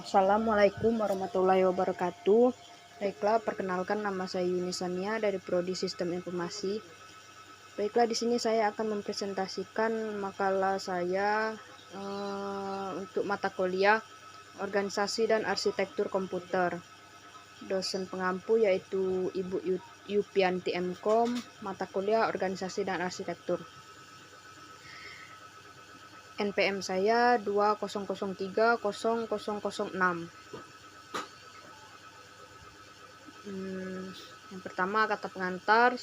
Assalamualaikum warahmatullahi wabarakatuh. Baiklah, perkenalkan nama saya Yunisania dari Prodi Sistem Informasi. Baiklah, di sini saya akan mempresentasikan makalah saya untuk mata kuliah Organisasi dan Arsitektur Komputer. Dosen pengampu yaitu Ibu Yupianti Mkom, mata kuliah Organisasi dan Arsitektur. NPM saya 20030006. Yang pertama, kata pengantar.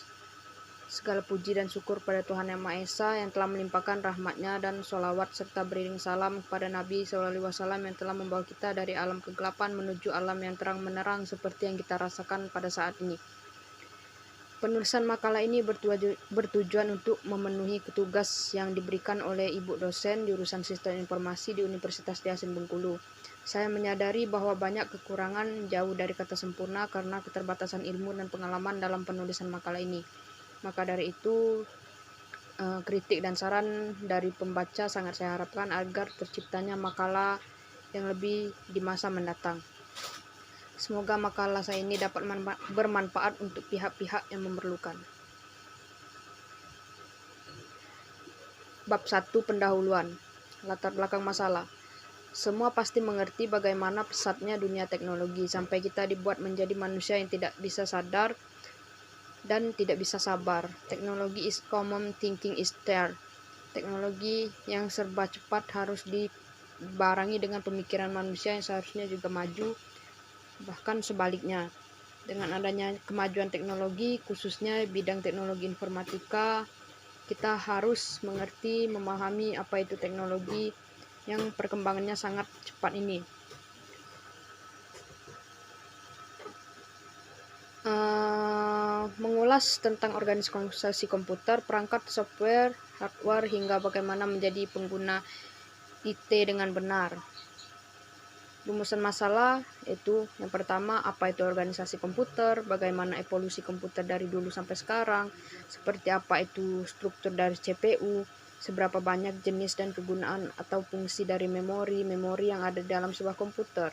Segala puji dan syukur pada Tuhan Yang Maha Esa yang telah melimpahkan rahmat-Nya dan sholawat serta beriring salam kepada Nabi SAW yang telah membawa kita dari alam kegelapan menuju alam yang terang menerang seperti yang kita rasakan pada saat ini. Penulisan makalah ini bertujuan untuk memenuhi tugas yang diberikan oleh Ibu dosen jurusan Sistem Informasi di Universitas Diasin Bengkulu. Saya menyadari bahwa banyak kekurangan jauh dari kata sempurna karena keterbatasan ilmu dan pengalaman dalam penulisan makalah ini. Maka dari itu, kritik dan saran dari pembaca sangat saya harapkan agar terciptanya makalah yang lebih di masa mendatang. Semoga makalah saya ini dapat bermanfaat untuk pihak-pihak yang memerlukan. Bab 1, pendahuluan. Latar belakang masalah. Semua pasti mengerti bagaimana pesatnya dunia teknologi sampai kita dibuat menjadi manusia yang tidak bisa sadar dan tidak bisa sabar. Teknologi is common, thinking is there. Teknologi yang serba cepat harus dibarengi dengan pemikiran manusia yang seharusnya juga maju, bahkan sebaliknya. Dengan adanya kemajuan teknologi, khususnya bidang teknologi informatika, kita harus mengerti, memahami apa itu teknologi yang perkembangannya sangat cepat ini. Mengulas tentang organisasi komputer, perangkat software, hardware, hingga bagaimana menjadi pengguna IT dengan benar. Rumusan masalah yaitu yang pertama, apa itu organisasi komputer, bagaimana evolusi komputer dari dulu sampai sekarang, seperti apa itu struktur dari CPU, seberapa banyak jenis dan kegunaan atau fungsi dari memori yang ada dalam sebuah komputer.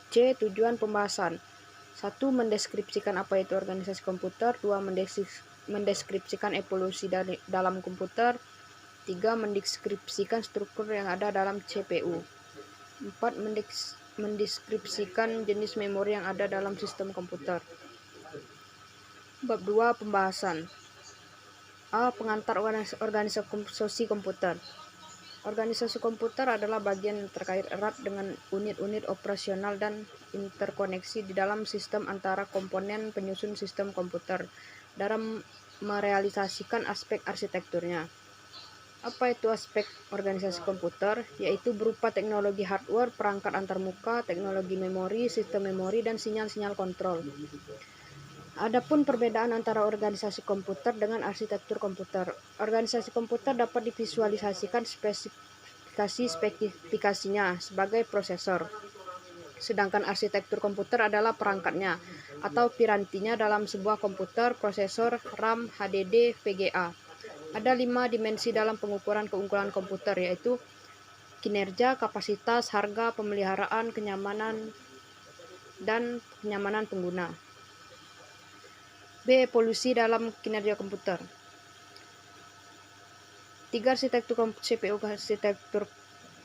C. Tujuan pembahasan. 1. Mendeskripsikan apa itu organisasi komputer. 2. Mendeskripsikan evolusi dalam komputer. 3. Mendeskripsikan struktur yang ada dalam CPU. 4. Mendeskripsikan jenis memori yang ada dalam sistem komputer. Bab 2, pembahasan. A. Pengantar organisasi komputer. Organisasi komputer adalah bagian yang terkait erat dengan unit-unit operasional dan interkoneksi di dalam sistem antara komponen penyusun sistem komputer dalam merealisasikan aspek arsitekturnya. Apa itu aspek organisasi komputer? Yaitu berupa teknologi hardware, perangkat antarmuka, teknologi memori, sistem memori, dan sinyal-sinyal kontrol. Adapun perbedaan antara organisasi komputer dengan arsitektur komputer. Organisasi komputer dapat divisualisasikan spesifikasinya sebagai prosesor. Sedangkan arsitektur komputer adalah perangkatnya atau pirantinya dalam sebuah komputer, prosesor, RAM, HDD, VGA. Ada 5 dimensi dalam pengukuran keunggulan komputer, yaitu kinerja, kapasitas, harga, pemeliharaan, kenyamanan, dan kenyamanan pengguna. B. Evolusi dalam kinerja komputer. 3. Arsitektur CPU. Arsitektur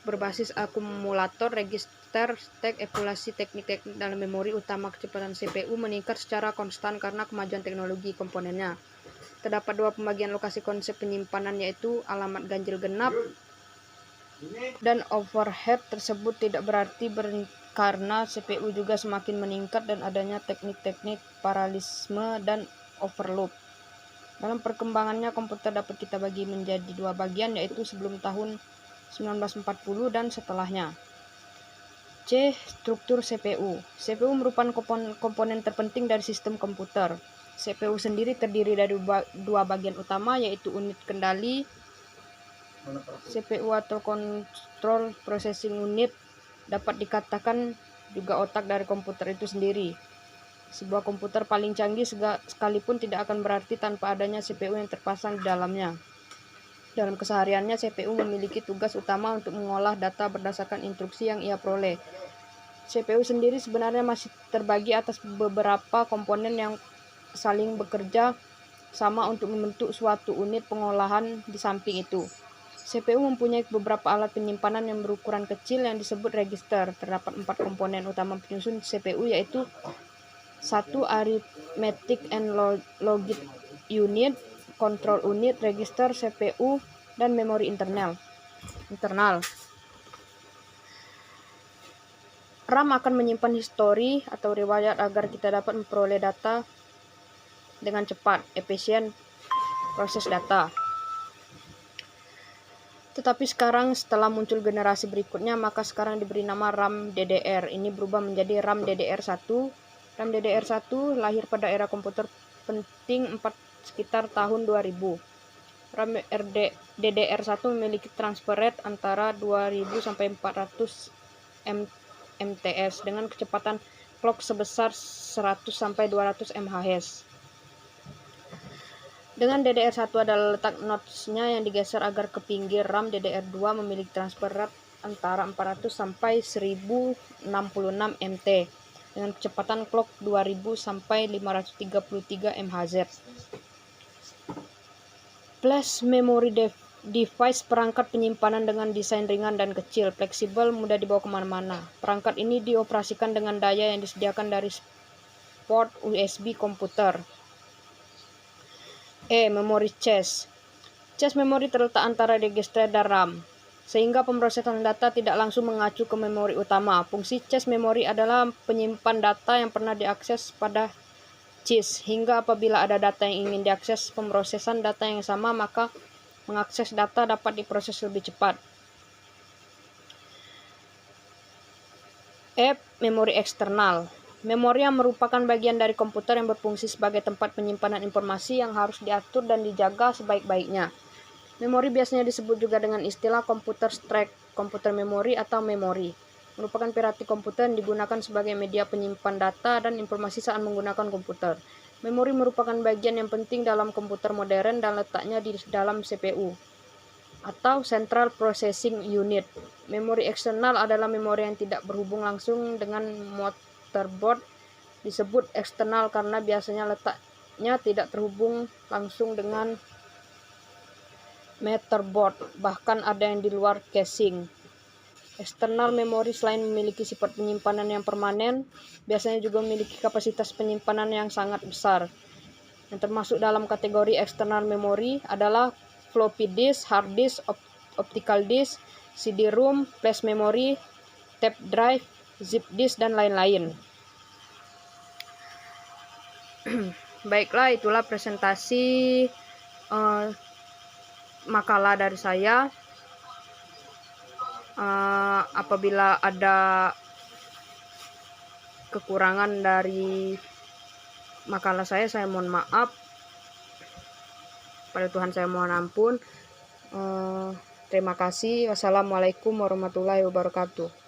berbasis akumulator, register, stack, evaluasi teknik dalam memori utama. Kecepatan CPU meningkat secara konstan karena kemajuan teknologi komponennya. Terdapat 2 pembagian lokasi konsep penyimpanan, yaitu alamat ganjil genap dan overhead. Tersebut tidak berarti karena CPU juga semakin meningkat dan adanya teknik-teknik paralelisme dan overload. Dalam perkembangannya, komputer dapat kita bagi menjadi 2 bagian, yaitu sebelum tahun 1940 dan setelahnya. C. Struktur CPU. CPU merupakan komponen terpenting dari sistem komputer. CPU sendiri terdiri dari 2 bagian utama, yaitu unit kendali CPU atau Control Processing Unit. Dapat dikatakan juga otak dari komputer itu sendiri. Sebuah komputer paling canggih sekalipun tidak akan berarti tanpa adanya CPU yang terpasang di dalamnya. Dalam kesehariannya, CPU memiliki tugas utama untuk mengolah data berdasarkan instruksi yang ia peroleh. CPU sendiri sebenarnya masih terbagi atas beberapa komponen yang saling bekerja sama untuk membentuk suatu unit pengolahan. Di samping itu, CPU mempunyai beberapa alat penyimpanan yang berukuran kecil yang disebut register. Terdapat 4 komponen utama penyusun CPU, yaitu 1. Arithmetic and Logic Unit, Control Unit, Register, CPU, dan memori internal. RAM akan menyimpan histori atau riwayat agar kita dapat memperoleh data dengan cepat, efisien proses data. Tetapi sekarang setelah muncul generasi berikutnya, maka sekarang diberi nama RAM DDR. Ini berubah menjadi RAM DDR1. RAM DDR1 lahir pada era komputer penting sekitar tahun 2000. RAM DDR1 memiliki transfer rate antara 2000 sampai 400 MTS dengan kecepatan clock sebesar 100 sampai 200 MHz. Dengan DDR1 adalah letak notch-nya yang digeser agar ke pinggir. RAM DDR2 memiliki transfer rate antara 400 sampai 1066 MT dengan kecepatan clock 2000 sampai 533 MHz. Flash memory device, perangkat penyimpanan dengan desain ringan dan kecil, fleksibel, mudah dibawa kemana-mana. Perangkat ini dioperasikan dengan daya yang disediakan dari port USB komputer. Memori cache. Cache memori terletak antara register dan RAM, sehingga pemrosesan data tidak langsung mengacu ke memori utama. Fungsi cache memori adalah penyimpan data yang pernah diakses pada cache, hingga apabila ada data yang ingin diakses pemrosesan data yang sama, maka mengakses data dapat diproses lebih cepat. Memori eksternal. Memori yang merupakan bagian dari komputer yang berfungsi sebagai tempat penyimpanan informasi yang harus diatur dan dijaga sebaik-baiknya. Memori biasanya disebut juga dengan istilah komputer stack, komputer memori, atau memori. Merupakan piranti komputer yang digunakan sebagai media penyimpan data dan informasi saat menggunakan komputer. Memori merupakan bagian yang penting dalam komputer modern dan letaknya di dalam CPU atau Central Processing Unit. Memori eksternal adalah memori yang tidak berhubung langsung dengan motherboard. Disebut eksternal karena biasanya letaknya tidak terhubung langsung dengan motherboard, bahkan ada yang di luar casing. Eksternal memori selain memiliki sifat penyimpanan yang permanen, biasanya juga memiliki kapasitas penyimpanan yang sangat besar. Yang termasuk dalam kategori eksternal memori adalah floppy disk, hard disk, optical disk, CD-ROM, flash memory, tape drive, zip disk, dan lain-lain. Baiklah, itulah presentasi makalah dari saya. Apabila ada kekurangan dari makalah saya mohon maaf. Pada Tuhan saya mohon ampun. Terima kasih. Wassalamualaikum warahmatullahi wabarakatuh.